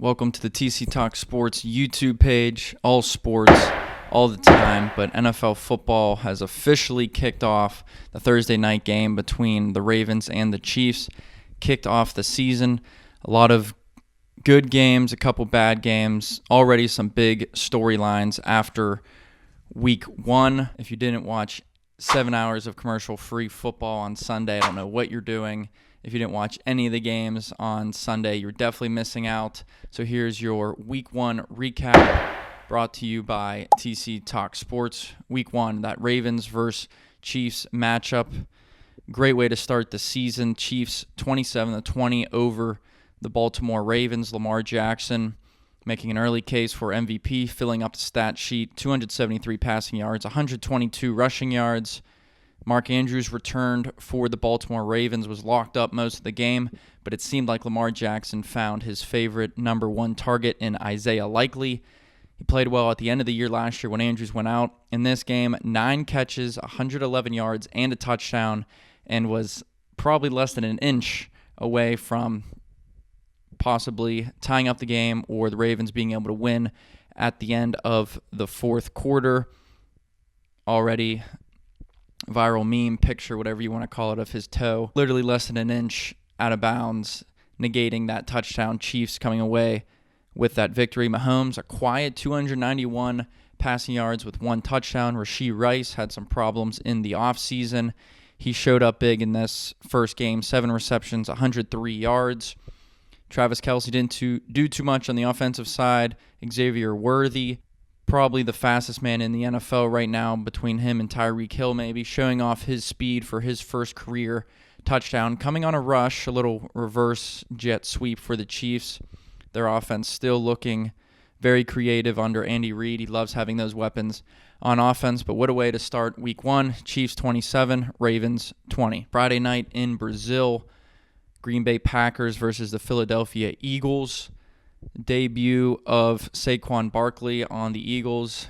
Welcome to the TC Talk Sports YouTube page. All sports, all the time, but NFL football has officially kicked off. The Thursday night game between the Ravens and the Chiefs kicked off the season. A lot of good games, a couple bad games, already some big storylines after week one. If you didn't watch 7 hours of commercial-free football on Sunday, I don't know what you're doing. If you didn't watch any of the games on Sunday, you're definitely missing out. So here's your Week 1 recap brought to you by TC Talk Sports. Week 1, that Ravens versus Chiefs matchup. Great way to start the season. Chiefs 27-20 over the Baltimore Ravens. Lamar Jackson making an early case for MVP, filling up the stat sheet. 273 passing yards, 122 rushing yards. Mark Andrews returned for the Baltimore Ravens, was locked up most of the game, but it seemed like Lamar Jackson found his favorite number one target in Isaiah Likely. He played well at the end of the year last year when Andrews went out. In this game, 9 catches, 111 yards, and a touchdown, and was probably less than an inch away from possibly tying up the game or the Ravens being able to win at the end of the fourth quarter. Already viral meme picture, whatever you want to call it, of his toe literally less than an inch out of bounds, negating that touchdown. Chiefs coming away with that victory. Mahomes, a quiet 291 passing yards with 1 touchdown. Rashee Rice had some problems in the offseason. He showed up big in this first game, 7 receptions, 103 yards. Travis Kelce didn't do too much on the offensive side. Xavier Worthy, probably the fastest man in the NFL right now, between him and Tyreek Hill maybe, showing off his speed for his first career touchdown. Coming on a rush, a little reverse jet sweep for the Chiefs. Their offense still looking very creative under Andy Reid. He loves having those weapons on offense, but what a way to start week 1. Chiefs 27, Ravens 20. Friday night in Brazil, Green Bay Packers versus the Philadelphia Eagles. Debut of Saquon Barkley on the Eagles.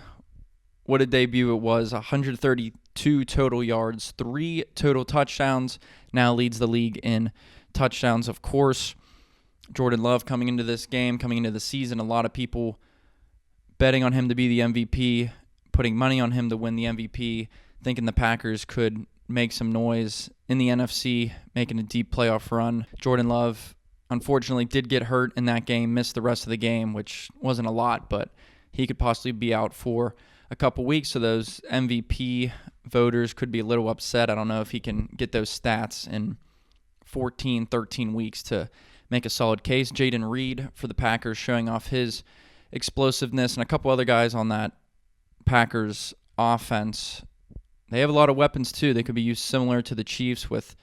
What a debut it was. 132 total yards, 3 total touchdowns. Now leads the league in touchdowns, of course. Jordan Love coming into this game, coming into the season, a lot of people betting on him to be the MVP, putting money on him to win the MVP, thinking the Packers could make some noise in the NFC, making a deep playoff run. Jordan Love unfortunately did get hurt in that game, missed the rest of the game, which wasn't a lot, but he could possibly be out for a couple weeks, so those MVP voters could be a little upset. I don't know if he can get those stats in 14, 13 weeks to make a solid case. Jayden Reed for the Packers showing off his explosiveness, and a couple other guys on that Packers offense. They have a lot of weapons too. They could be used similar to the Chiefs with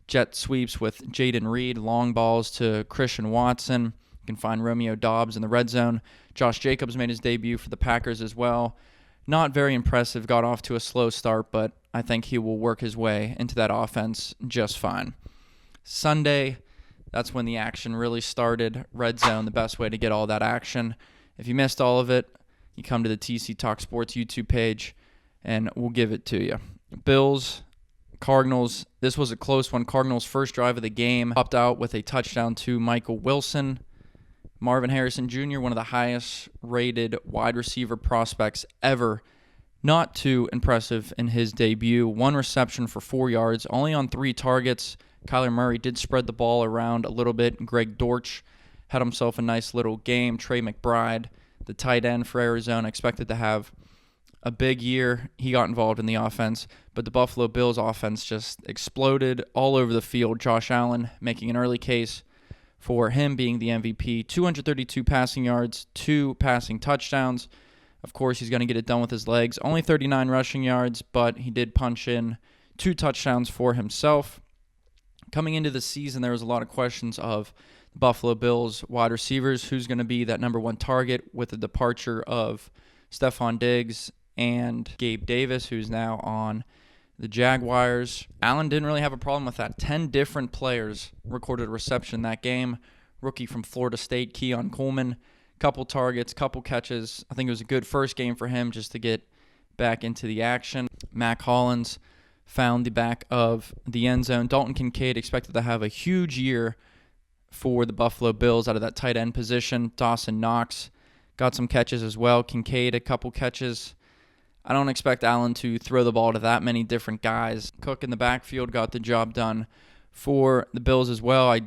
jet sweeps with Jayden Reed, long balls to Christian Watson. You can find Romeo Doubs in the red zone. Josh Jacobs made his debut for the Packers as well. Not very impressive, got off to a slow start, but I think he will work his way into that offense just fine. Sunday, that's when the action really started. Red zone, the best way to get all that action. If you missed all of it, you come to the TC Talk Sports YouTube page, and we'll give it to you. Bills, Cardinals, this was a close one. Cardinals' first drive of the game popped out with a touchdown to Michael Wilson. Marvin Harrison Jr., one of the highest-rated wide receiver prospects ever. Not too impressive in his debut. 1 reception for 4 yards, only on 3 targets. Kyler Murray did spread the ball around a little bit. Greg Dortch had himself a nice little game. Trey McBride, the tight end for Arizona, expected to have a big year. He got involved in the offense, but the Buffalo Bills offense just exploded all over the field. Josh Allen making an early case for him being the MVP. 232 passing yards, 2 passing touchdowns. Of course, he's going to get it done with his legs. Only 39 rushing yards, but he did punch in 2 touchdowns for himself. Coming into the season, there was a lot of questions of the Buffalo Bills wide receivers. Who's going to be that number 1 target with the departure of Stephon Diggs and Gabe Davis, who's now on the Jaguars. Allen didn't really have a problem with that. 10 different players recorded a reception in that game. Rookie from Florida State, Keon Coleman, couple targets, couple catches. I think it was a good first game for him just to get back into the action. Mac Hollins found the back of the end zone. Dalton Kincaid expected to have a huge year for the Buffalo Bills out of that tight end position. Dawson Knox got some catches as well. Kincaid, a couple catches. I don't expect Allen to throw the ball to that many different guys. Cook in the backfield got the job done for the Bills as well.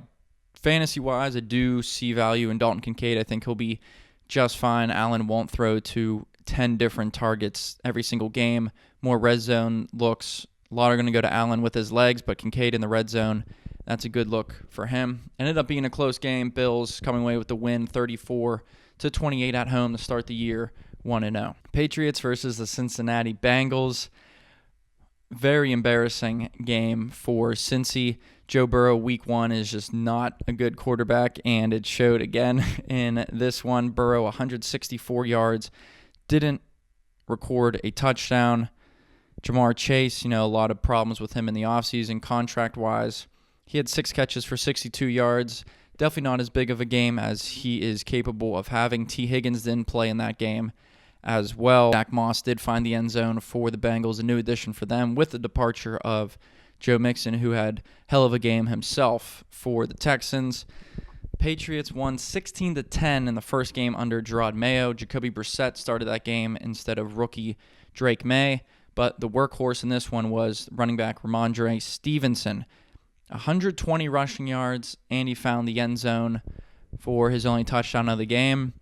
Fantasy-wise, I do see value in Dalton Kincaid. I think he'll be just fine. Allen won't throw to 10 different targets every single game. More red zone looks. A lot are going to go to Allen with his legs, but Kincaid in the red zone, that's a good look for him. Ended up being a close game. Bills coming away with the win, 34-28 at home to start the year, 1-0. Patriots versus the Cincinnati Bengals. Very embarrassing game for Cincy. Joe Burrow, week 1, is just not a good quarterback, and it showed again in this one. Burrow, 164 yards, didn't record a touchdown. Jamar Chase, a lot of problems with him in the offseason contract-wise. He had 6 catches for 62 yards. Definitely not as big of a game as he is capable of having. T. Higgins didn't play in that game as well. Zach Moss did find the end zone for the Bengals, a new addition for them with the departure of Joe Mixon, who had hell of a game himself for the Texans. Patriots won 16-10 in the first game under Gerard Mayo. Jacoby Brissett started that game instead of rookie Drake May, but the workhorse in this one was running back Ramondre Stevenson. 120 rushing yards, and he found the end zone for his only touchdown of the game.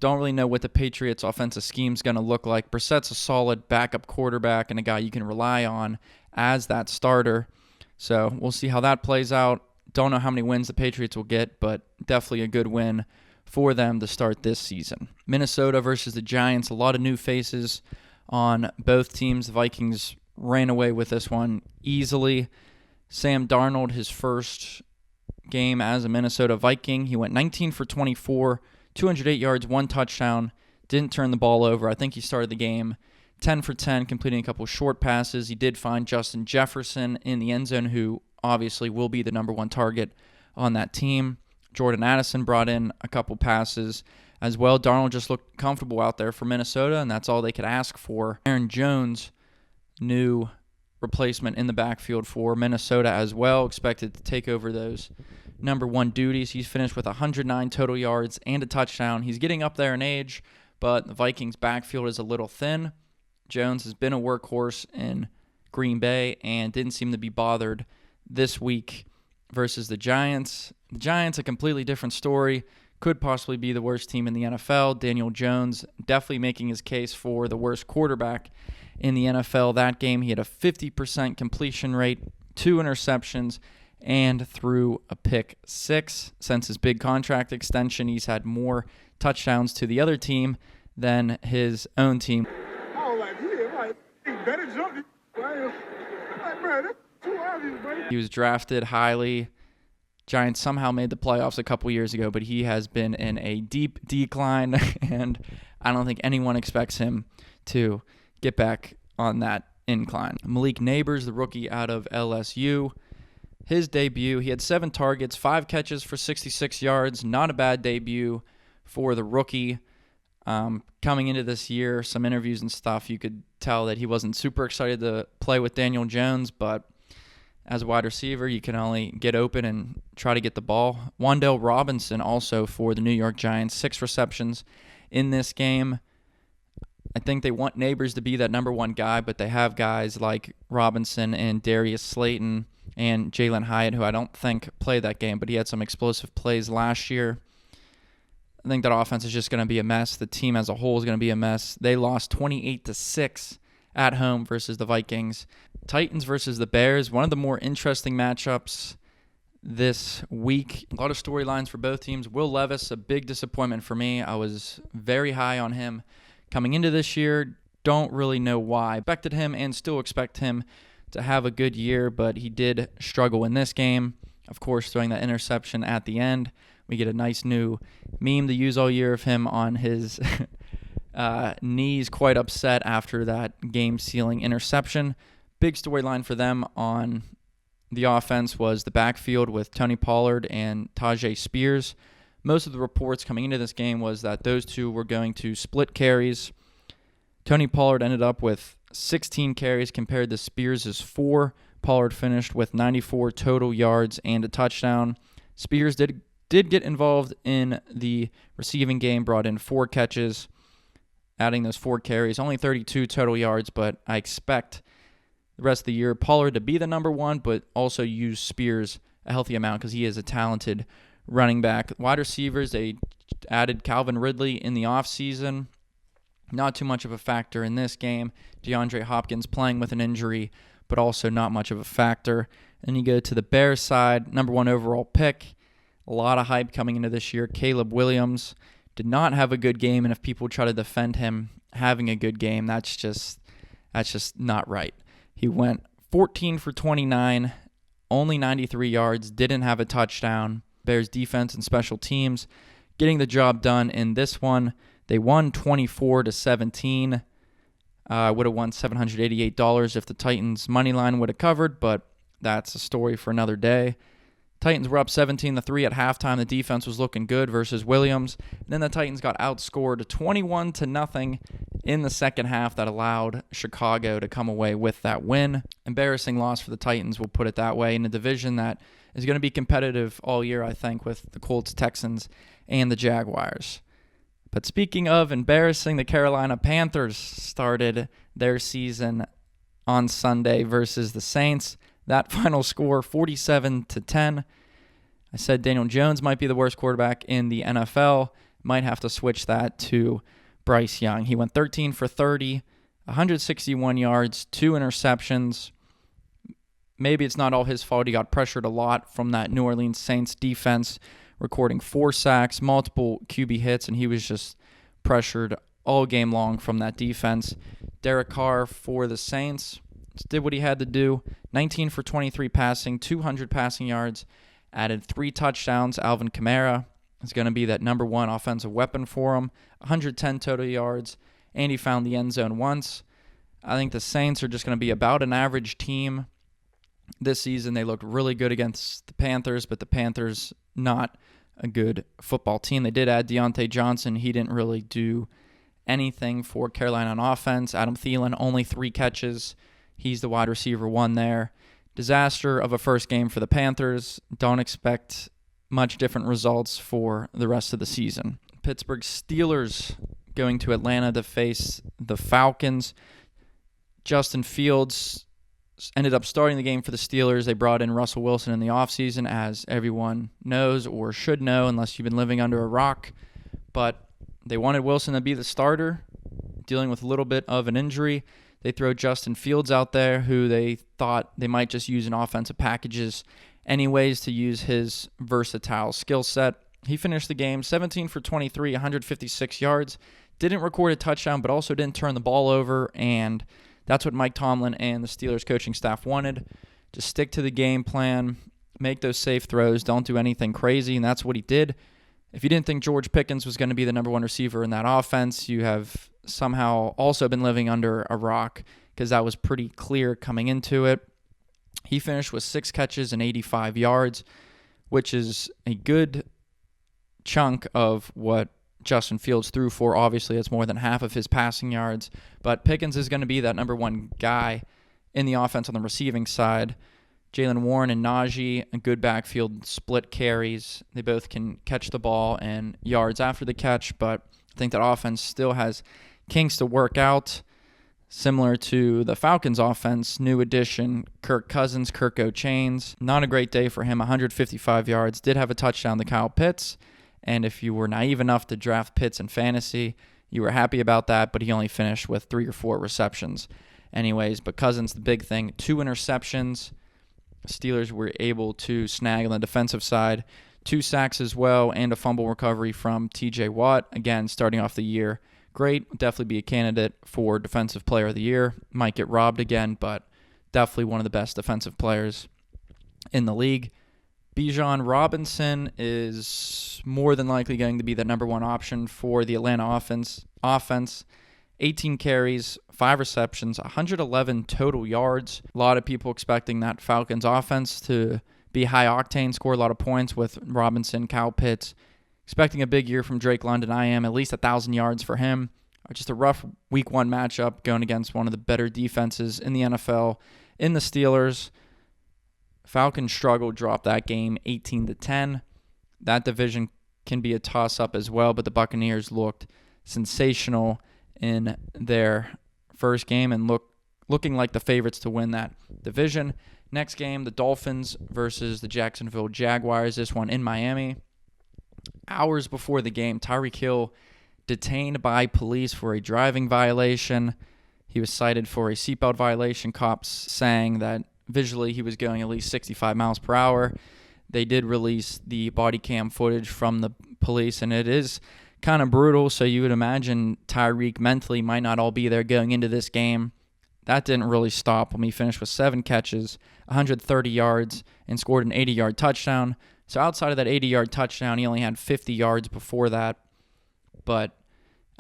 Don't really know what the Patriots' offensive scheme is going to look like. Brissett's a solid backup quarterback and a guy you can rely on as that starter. So we'll see how that plays out. Don't know how many wins the Patriots will get, but definitely a good win for them to start this season. Minnesota versus the Giants. A lot of new faces on both teams. The Vikings ran away with this one easily. Sam Darnold, his first game as a Minnesota Viking, he went 19 for 24, 208 yards, 1 touchdown, didn't turn the ball over. I think he started the game 10 for 10, completing a couple short passes. He did find Justin Jefferson in the end zone, who obviously will be the number 1 target on that team. Jordan Addison brought in a couple passes as well. Darnold just looked comfortable out there for Minnesota, and that's all they could ask for. Aaron Jones, new replacement in the backfield for Minnesota as well, expected to take over those number 1 duties. He's finished with 109 total yards and a touchdown. He's getting up there in age, but the Vikings' backfield is a little thin. Jones has been a workhorse in Green Bay and didn't seem to be bothered this week versus the Giants. The Giants, a completely different story. Could possibly be the worst team in the NFL. Daniel Jones definitely making his case for the worst quarterback in the NFL. That game, he had a 50% completion rate, 2 interceptions, and threw a pick 6. Since his big contract extension, he's had more touchdowns to the other team than his own team. He was drafted highly. Giants somehow made the playoffs a couple years ago, but he has been in a deep decline, and I don't think anyone expects him to get back on that incline. Malik Neighbors, the rookie out of LSU, his debut, he had 7 targets, 5 catches for 66 yards. Not a bad debut for the rookie. Coming into this year, some interviews and stuff, you could tell that he wasn't super excited to play with Daniel Jones, but as a wide receiver, you can only get open and try to get the ball. Wan'Dale Robinson also for the New York Giants, 6 receptions in this game. I think they want Neighbors to be that number 1 guy, but they have guys like Robinson and Darius Slayton and Jalen Hyatt, who I don't think played that game, but he had some explosive plays last year. I think that offense is just going to be a mess. The team as a whole is going to be a mess. They lost 28-6 at home versus the Vikings. Titans versus the Bears, one of the more interesting matchups this week. A lot of storylines for both teams. Will Levis, a big disappointment for me. I was very high on him coming into this year. Don't really know why. Expected him and still expect him to have a good year, but he did struggle in this game. Of course, throwing that interception at the end. We get a nice new meme to use all year of him on his knees, quite upset after that game-sealing interception. Big storyline for them on the offense was the backfield with Tony Pollard and Tajay Spears. Most of the reports coming into this game was that those two were going to split carries. Tony Pollard ended up with 16 carries compared to Spears' 4. Pollard finished with 94 total yards and a touchdown. Spears did get involved in the receiving game, brought in 4 catches, adding those 4 carries, only 32 total yards, but I expect the rest of the year Pollard to be the number one, but also use Spears a healthy amount because he is a talented running back. Wide receivers, they added Calvin Ridley in the offseason. Not too much of a factor in this game. DeAndre Hopkins playing with an injury, but also not much of a factor. Then you go to the Bears side, number 1 overall pick. A lot of hype coming into this year. Caleb Williams did not have a good game, and if people try to defend him having a good game, that's just not right. He went 14 for 29, only 93 yards, didn't have a touchdown. Bears defense and special teams getting the job done in this one. They won 24-17. Would have won $788 if the Titans' money line would have covered, but that's a story for another day. Titans were up 17-3 at halftime. The defense was looking good versus Williams. And then the Titans got outscored 21-0 in the second half. That allowed Chicago to come away with that win. Embarrassing loss for the Titans, we'll put it that way, in a division that is going to be competitive all year, I think, with the Colts, Texans, and the Jaguars. But speaking of embarrassing, the Carolina Panthers started their season on Sunday versus the Saints. That final score, 47-10. I said Daniel Jones might be the worst quarterback in the NFL. Might have to switch that to Bryce Young. He went 13 for 30, 161 yards, 2 interceptions. Maybe it's not all his fault. He got pressured a lot from that New Orleans Saints defense, recording 4 sacks, multiple QB hits, and he was just pressured all game long from that defense. Derek Carr for the Saints did what he had to do. 19 for 23 passing, 200 passing yards, added 3 touchdowns. Alvin Kamara is going to be that number 1 offensive weapon for him. 110 total yards, and he found the end zone once. I think the Saints are just going to be about an average team this season. They looked really good against the Panthers, but the Panthers not a good football team. They did add Deontay Johnson. He didn't really do anything for Carolina on offense. Adam Thielen, only 3 catches. He's the wide receiver 1 there. Disaster of a first game for the Panthers. Don't expect much different results for the rest of the season. Pittsburgh Steelers going to Atlanta to face the Falcons. Justin Fields ended up starting the game for the Steelers. They brought in Russell Wilson in the offseason, as everyone knows or should know unless you've been living under a rock. But they wanted Wilson to be the starter, dealing with a little bit of an injury. They throw Justin Fields out there, who they thought they might just use in offensive packages anyways to use his versatile skill set. He finished the game 17 for 23, 156 yards. Didn't record a touchdown, but also didn't turn the ball over, and that's what Mike Tomlin and the Steelers coaching staff wanted. Just stick to the game plan, make those safe throws, don't do anything crazy, and that's what he did. If you didn't think George Pickens was going to be the number 1 receiver in that offense, you have somehow also been living under a rock, because that was pretty clear coming into it. He finished with 6 catches and 85 yards, which is a good chunk of what Justin Fields threw for. Obviously, it's more than half of his passing yards, but Pickens is going to be that number 1 guy in the offense on the receiving side. Jaylen Warren and Najee, a good backfield, split carries. They both can catch the ball and yards after the catch, but I think that offense still has kinks to work out. Similar to the Falcons offense, new addition, Kirk Cousins, Kirk O'Chains. Not a great day for him, 155 yards. Did have a touchdown to Kyle Pitts, and if you were naive enough to draft Pitts in fantasy, you were happy about that, but he only finished with 3 or 4 receptions. Anyways, but Cousins, the big thing, 2 interceptions. Steelers were able to snag on the defensive side, 2 sacks as well, and a fumble recovery from TJ Watt. Again, starting off the year great. Definitely be a candidate for Defensive Player of the Year. Might get robbed again, but definitely one of the best defensive players in the league. Bijan Robinson is more than likely going to be the number 1 option for the Atlanta offense. 18 carries, 5 receptions, 111 total yards. A lot of people expecting that Falcons offense to be high octane, score a lot of points with Robinson, Kyle Pitts. Expecting a big year from Drake London. I am at least 1,000 yards for him. Just a rough week 1 matchup going against one of the better defenses in the NFL in the Steelers. Falcons struggled, dropped that game 18-10. That division can be a toss-up as well, but the Buccaneers looked sensational in their first game and looking like the favorites to win that division. Next game, the Dolphins versus the Jacksonville Jaguars. This one in Miami. Hours before the game, Tyreek Hill detained by police for a driving violation. He was cited for a seatbelt violation. Cops saying that visually he was going at least 65 miles per hour. They did release the body cam footage from the police, and it is kind of brutal, so you would imagine Tyreek mentally might not all be there going into this game. That didn't really stop him. He finished with 7 catches, 130 yards, and scored an 80-yard touchdown. So outside of that 80-yard touchdown, he only had 50 yards before that. But,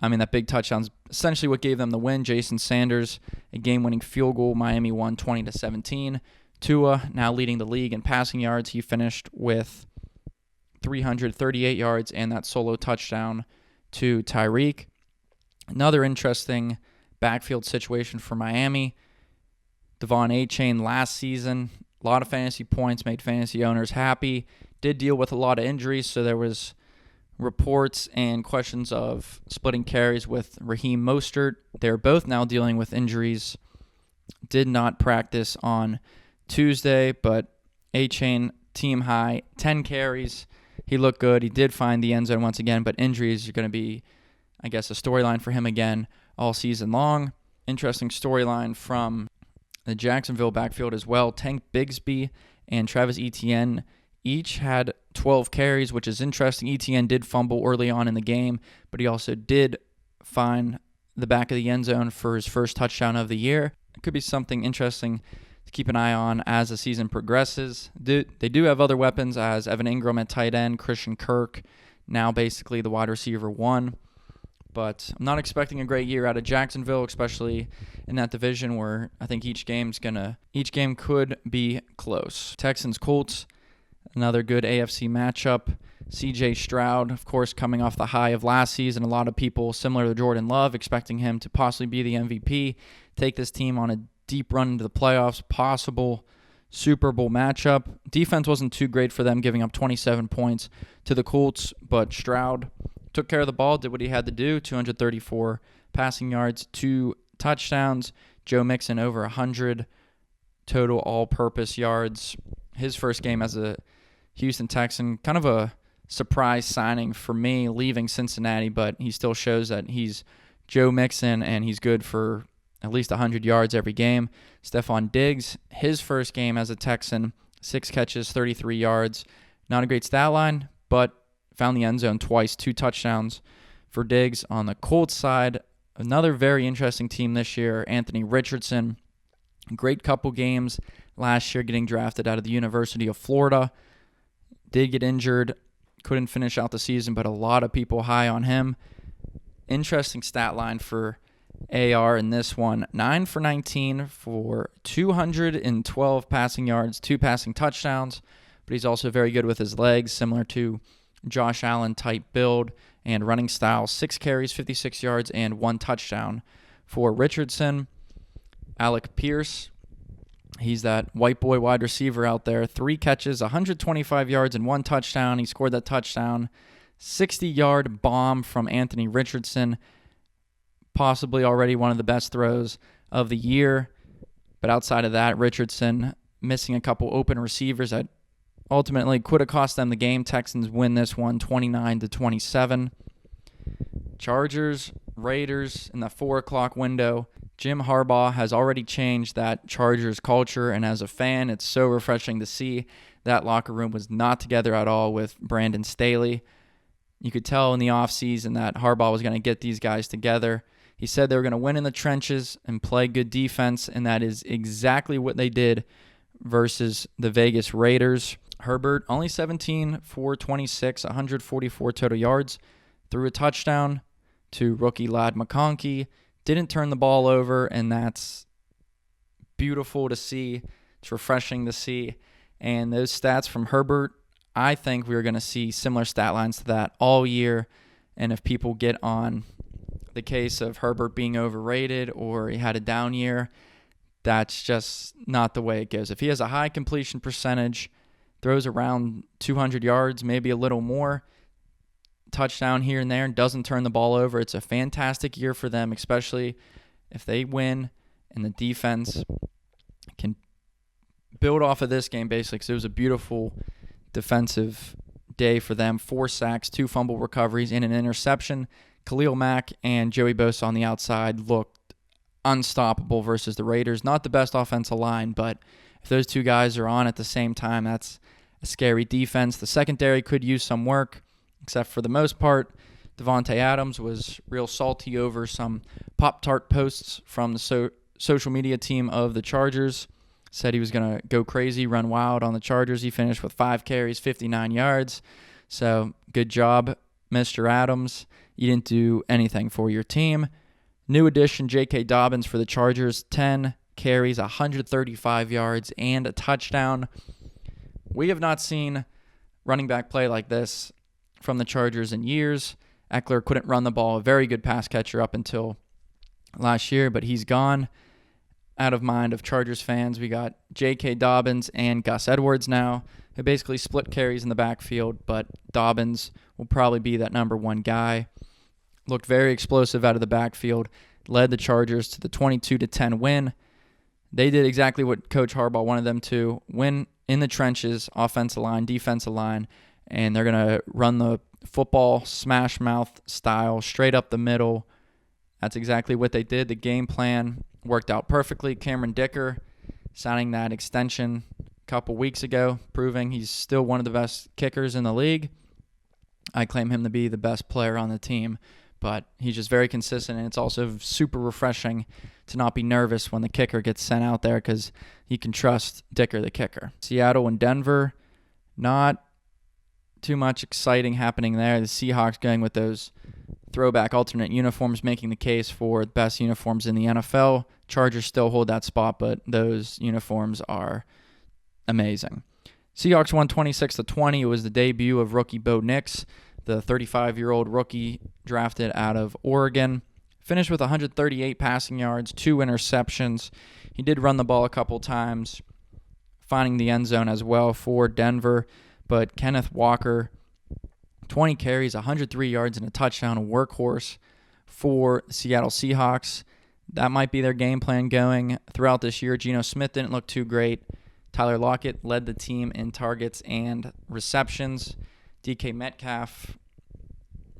that big touchdown's essentially what gave them the win. Jason Sanders, a game-winning field goal. Miami won 20-17. Tua, now leading the league in passing yards. He finished with 338 yards and that solo touchdown to Tyreek. Another interesting backfield situation for Miami. Devon Achane last season, a lot of fantasy points, made fantasy owners happy. Did deal with a lot of injuries, so there was reports and questions of splitting carries with Raheem Mostert. They're both now dealing with injuries. Did not practice on Tuesday, but Achane, team high, 10 carries. He looked good. He did find the end zone once again, but injuries are going to be, a storyline for him again all season long. Interesting storyline from the Jacksonville backfield as well. Tank Bigsby and Travis Etienne each had 12 carries, which is interesting. Etienne did fumble early on in the game, but he also did find the back of the end zone for his first touchdown of the year. It could be something interesting to keep an eye on as the season progresses. They do have other weapons as Evan Ingram at tight end, Christian Kirk, now basically the wide receiver 1. But I'm not expecting a great year out of Jacksonville, especially in that division where I think each game could be close. Texans-Colts, another good AFC matchup. CJ Stroud, of course, coming off the high of last season. A lot of people, similar to Jordan Love, expecting him to possibly be the MVP, take this team on a deep run into the playoffs, possible Super Bowl matchup. Defense wasn't too great for them, giving up 27 points to the Colts, but Stroud took care of the ball, did what he had to do, 234 passing yards, 2 touchdowns. Joe Mixon over 100 total all-purpose yards. His first game as a Houston Texan, kind of a surprise signing for me leaving Cincinnati, but he still shows that he's Joe Mixon and he's good for at least 100 yards every game. Stephon Diggs, his first game as a Texan, 6 catches, 33 yards. Not a great stat line, but found the end zone twice, 2 touchdowns for Diggs. On the Colts side, another very interesting team this year, Anthony Richardson. Great couple games last year getting drafted out of the University of Florida. Did get injured, couldn't finish out the season, but a lot of people high on him. Interesting stat line for AR in this one. 9 for 19 for 212 passing yards, 2 passing touchdowns, but he's also very good with his legs, similar to Josh Allen type build and running style. 6 carries, 56 yards, and 1 touchdown for Richardson. Alec Pierce, he's that white boy wide receiver out there. 3 catches, 125 yards, and 1 touchdown. He scored that touchdown. 60-yard bomb from Anthony Richardson. Possibly already one of the best throws of the year. But outside of that, Richardson missing a couple open receivers that ultimately could have cost them the game. Texans win this one 29-27. Chargers, Raiders in the 4 o'clock window. Jim Harbaugh has already changed that Chargers culture, and as a fan, it's so refreshing to see. That locker room was not together at all with Brandon Staley. You could tell in the offseason that Harbaugh was going to get these guys together. He said they were going to win in the trenches and play good defense, and that is exactly what they did versus the Vegas Raiders. Herbert, only 17 for 26, 144 total yards, threw a touchdown to rookie Ladd McConkey. Didn't turn the ball over, and that's beautiful to see. It's refreshing to see. And those stats from Herbert, I think we're going to see similar stat lines to that all year. And if people get on the case of Herbert being overrated or he had a down year, that's just not the way it goes. If he has a high completion percentage, throws around 200 yards, maybe a little more, touchdown here and there, and doesn't turn the ball over, it's a fantastic year for them, especially if they win and the defense can build off of this game, basically, because it was a beautiful defensive day for them. 4 sacks, 2 fumble recoveries, and an interception. Khalil Mack and Joey Bosa on the outside looked unstoppable versus the Raiders. Not the best offensive line, but if those two guys are on at the same time, that's a scary defense. The secondary could use some work, except for the most part, Devontae Adams was real salty over some Pop-Tart posts from the social media team of the Chargers. Said he was going to go crazy, run wild on the Chargers. He finished with 5 carries, 59 yards. So good job, Mr. Adams. You didn't do anything for your team. New addition, J.K. Dobbins for the Chargers, 10 carries, 135 yards, and a touchdown. We have not seen running back play like this from the Chargers in years. Eckler couldn't run the ball, a very good pass catcher up until last year, but he's gone out of mind of Chargers fans. We got J.K. Dobbins and Gus Edwards now, who basically split carries in the backfield, but Dobbins will probably be that number 1 guy. Looked very explosive out of the backfield, led the Chargers to the 22-10 win. They did exactly what Coach Harbaugh wanted them to, win in the trenches, offensive line, defensive line, and they're going to run the football smash mouth style straight up the middle. That's exactly what they did. The game plan worked out perfectly. Cameron Dicker signing that extension a couple weeks ago, proving he's still one of the best kickers in the league. I claim him to be the best player on the team, but he's just very consistent, and it's also super refreshing to not be nervous when the kicker gets sent out there because you can trust Dicker, the kicker. Seattle and Denver, not too much exciting happening there. The Seahawks going with those throwback alternate uniforms, making the case for the best uniforms in the NFL. Chargers still hold that spot, but those uniforms are amazing. Seahawks won 26-20. It was the debut of rookie Bo Nix, the 35-year-old rookie drafted out of Oregon. Finished with 138 passing yards, 2 interceptions. He did run the ball a couple times, finding the end zone as well for Denver. But Kenneth Walker, 20 carries, 103 yards, and a touchdown, a workhorse for the Seattle Seahawks. That might be their game plan going throughout this year. Geno Smith didn't look too great. Tyler Lockett led the team in targets and receptions. DK Metcalf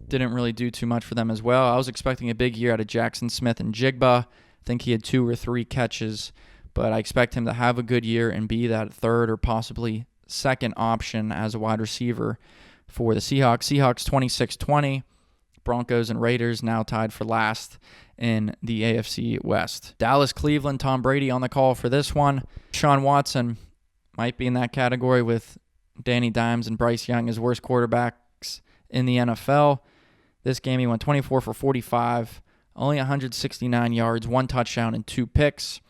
didn't really do too much for them as well. I was expecting a big year out of Jackson Smith and Jigba. I think he had 2 or 3 catches, but I expect him to have a good year and be that third or possibly second option as a wide receiver for the Seahawks. Seahawks 26-20. Broncos and Raiders now tied for last in the AFC West. Dallas, Cleveland, Tom Brady on the call for this one. Sean Watson might be in that category with Danny Dimes and Bryce Young as worst quarterbacks in the NFL. This game he went 24 for 45, only 169 yards, 1 touchdown, and 2 picks.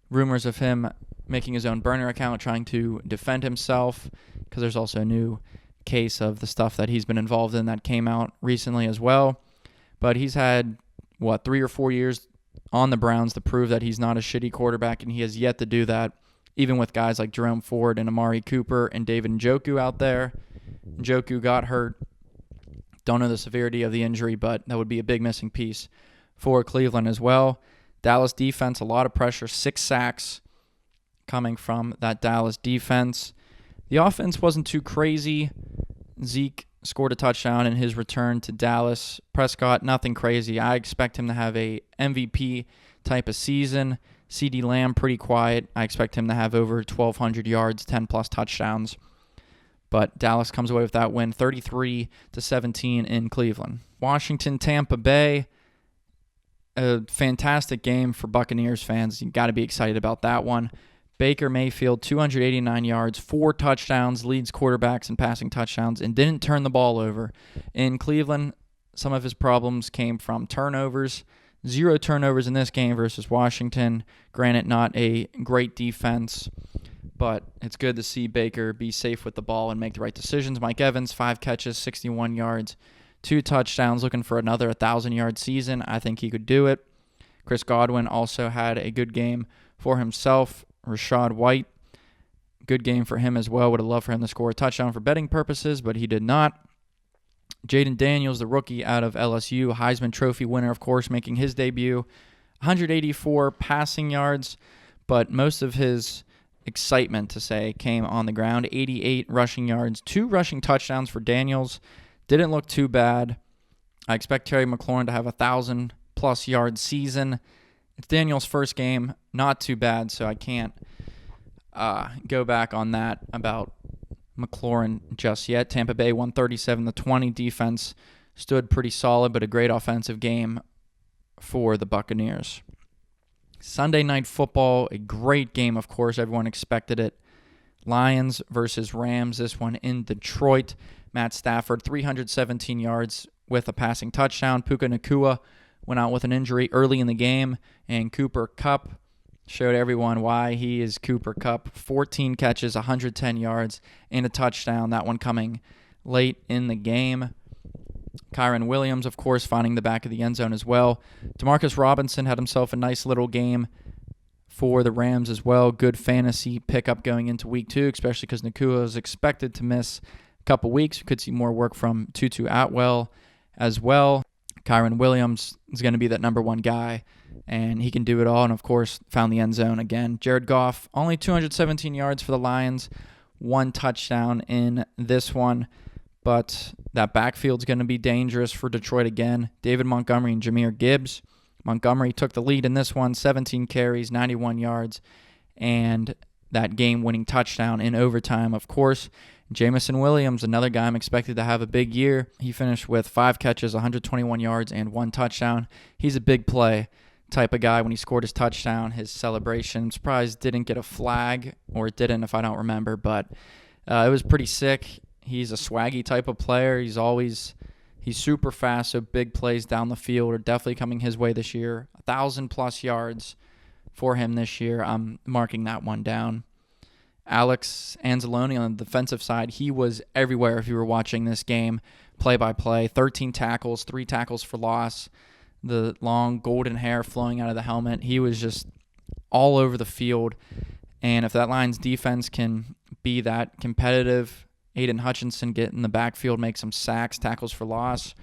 Rumors of him making his own burner account, trying to defend himself, because there's also a new case of the stuff that he's been involved in that came out recently as well. But he's had, 3 or 4 years on the Browns to prove that he's not a shitty quarterback, and he has yet to do that, even with guys like Jerome Ford and Amari Cooper and David Njoku out there. Njoku got hurt. Don't know the severity of the injury, but that would be a big missing piece for Cleveland as well. Dallas defense, a lot of pressure, 6 sacks coming from that Dallas defense. The offense wasn't too crazy. Zeke scored a touchdown in his return to Dallas. Prescott, nothing crazy. I expect him to have a MVP type of season. CeeDee Lamb, pretty quiet. I expect him to have over 1,200 yards, 10-plus touchdowns. But Dallas comes away with that win, 33-17 in Cleveland. Washington, Tampa Bay, a fantastic game for Buccaneers fans. You got to be excited about that one. Baker Mayfield, 289 yards, 4 touchdowns, leads quarterbacks in passing touchdowns, and didn't turn the ball over. In Cleveland, some of his problems came from turnovers. 0 turnovers in this game versus Washington. Granted, not a great defense, but it's good to see Baker be safe with the ball and make the right decisions. Mike Evans, 5 catches, 61 yards, 2 touchdowns, looking for another 1,000-yard season. I think he could do it. Chris Godwin also had a good game for himself. Rachaad White, good game for him as well. Would have loved for him to score a touchdown for betting purposes, but he did not. Jaden Daniels, the rookie out of LSU, Heisman Trophy winner, of course, making his debut. 184 passing yards, but most of his excitement, to say, came on the ground. 88 rushing yards, 2 rushing touchdowns for Daniels. Didn't look too bad. I expect Terry McLaurin to have a 1,000-plus yard season. It's Daniels' first game. Not too bad, so I can't go back on that about McLaurin just yet. Tampa Bay 137-20. Defense stood pretty solid, but a great offensive game for the Buccaneers. Sunday Night Football, a great game, of course. Everyone expected it. Lions versus Rams, this one in Detroit. Matt Stafford, 317 yards with a passing touchdown. Puka Nacua went out with an injury early in the game, and Cooper Kupp showed everyone why he is Cooper Kupp. 14 catches, 110 yards, and a touchdown, that one coming late in the game. Kyren Williams, of course, finding the back of the end zone as well. Demarcus Robinson had himself a nice little game for the Rams as well. Good fantasy pickup going into week 2, especially because Nacua is expected to miss a couple weeks. We could see more work from Tutu Atwell as well. Kyren Williams is going to be that number 1 guy, and he can do it all, and of course found the end zone again. Jared Goff, only 217 yards for the Lions, 1 touchdown in this one, but that backfield's going to be dangerous for Detroit again. David Montgomery and Jahmyr Gibbs. Montgomery took the lead in this one, 17 carries, 91 yards, and that game-winning touchdown in overtime, of course. Jameson Williams, another guy I'm expected to have a big year. He finished with 5 catches, 121 yards, and 1 touchdown. He's a big play type of guy. When he scored his touchdown, his celebration, I'm surprised didn't get a flag, or it didn't if I don't remember, but it was pretty sick. He's a swaggy type of player. He's super fast, so big plays down the field are definitely coming his way this year. 1,000-plus yards for him this year. I'm marking that one down. Alex Anzalone on the defensive side, he was everywhere if you were watching this game, play-by-play. 13 tackles, 3 tackles for loss, the long golden hair flowing out of the helmet. He was just all over the field, and if that Lions defense can be that competitive, Aiden Hutchinson get in the backfield, make some sacks, tackles for loss,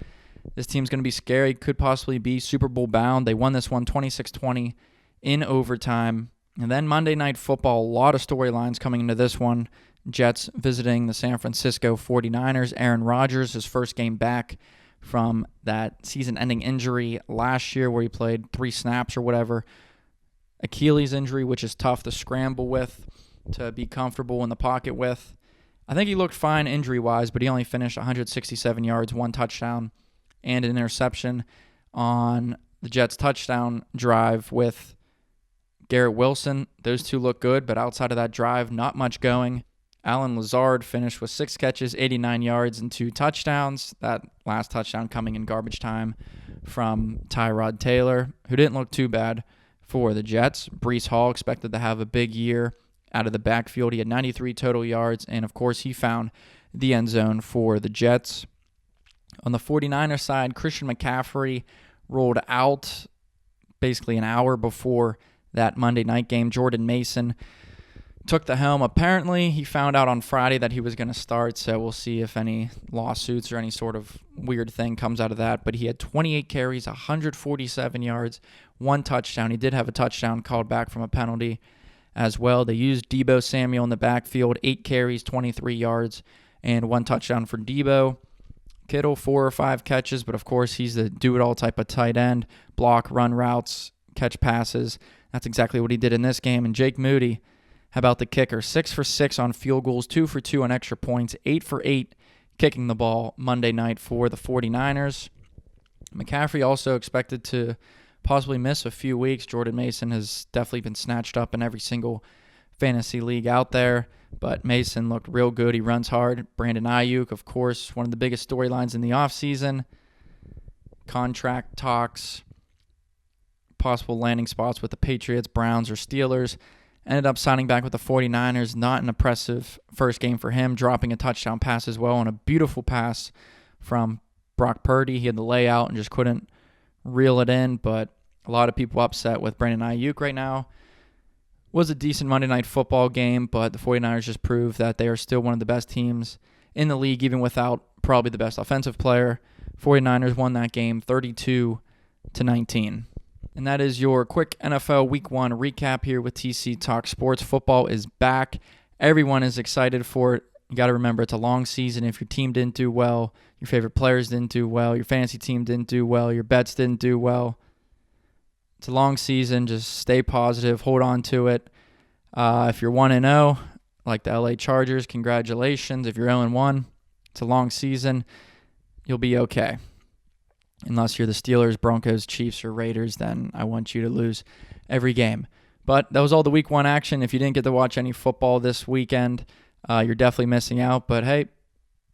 this team's going to be scary, could possibly be Super Bowl bound. They won this one 26-20 in overtime. And then Monday Night Football, a lot of storylines coming into this one. Jets visiting the San Francisco 49ers. Aaron Rodgers, his first game back from that season-ending injury last year where he played 3 snaps or whatever. Achilles injury, which is tough to scramble with, to be comfortable in the pocket with. I think he looked fine injury-wise, but he only finished 167 yards, 1 touchdown, and an interception on the Jets' touchdown drive with Garrett Wilson. Those two look good, but outside of that drive, not much going. Allen Lazard finished with 6 catches, 89 yards, and 2 touchdowns. That last touchdown coming in garbage time from Tyrod Taylor, who didn't look too bad for the Jets. Breece Hall expected to have a big year out of the backfield. He had 93 total yards, and of course he found the end zone for the Jets. On the 49ers side, Christian McCaffrey rolled out basically an hour before that Monday night game. Jordan Mason took the helm. Apparently, he found out on Friday that he was going to start, so we'll see if any lawsuits or any sort of weird thing comes out of that. But he had 28 carries, 147 yards, 1 touchdown. He did have a touchdown called back from a penalty as well. They used Deebo Samuel in the backfield, 8 carries, 23 yards, and 1 touchdown for Deebo. Kittle, 4 or 5 catches, but of course he's the do-it-all type of tight end. Block, run routes, catch passes. That's exactly what he did in this game. And Jake Moody, how about the kicker? 6 for 6 on field goals, 2 for 2 on extra points, 8 for 8 kicking the ball Monday night for the 49ers. McCaffrey also expected to possibly miss a few weeks. Jordan Mason has definitely been snatched up in every single fantasy league out there, but Mason looked real good. He runs hard. Brandon Ayuk, of course, one of the biggest storylines in the offseason. Contract talks, possible landing spots with the Patriots, Browns, or Steelers. Ended up signing back with the 49ers. Not an impressive first game for him, dropping a touchdown pass as well on a beautiful pass from Brock Purdy. He had the layout and just couldn't reel it in, but a lot of people upset with Brandon Ayuk right now. Was a decent Monday Night Football game, but the 49ers just proved that they are still one of the best teams in the league, even without probably the best offensive player. 49ers won that game 32-19. And that is your quick NFL Week 1 recap here with TC Talk Sports. Football is back. Everyone is excited for it. You got to remember, it's a long season. If your team didn't do well, your favorite players didn't do well, your fantasy team didn't do well, your bets didn't do well, it's a long season. Just stay positive. Hold on to it. If you're 1-0, like the LA Chargers, congratulations. If you're 0-1, it's a long season. You'll be okay. Unless you're the Steelers, Broncos, Chiefs, or Raiders, then I want you to lose every game. But that was all the Week 1 action. If you didn't get to watch any football this weekend, you're definitely missing out. But hey,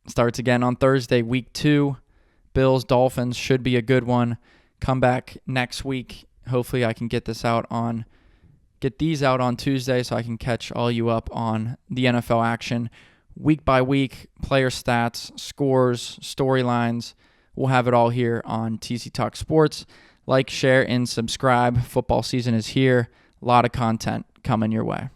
starts again on Thursday, Week 2. Bills, Dolphins should be a good one. Come back next week. Hopefully I can get these out on Tuesday so I can catch all you up on the NFL action week by week, player stats, scores, storylines. We'll have it all here on TC Talk Sports. Like, share, and subscribe. Football season is here. A lot of content coming your way.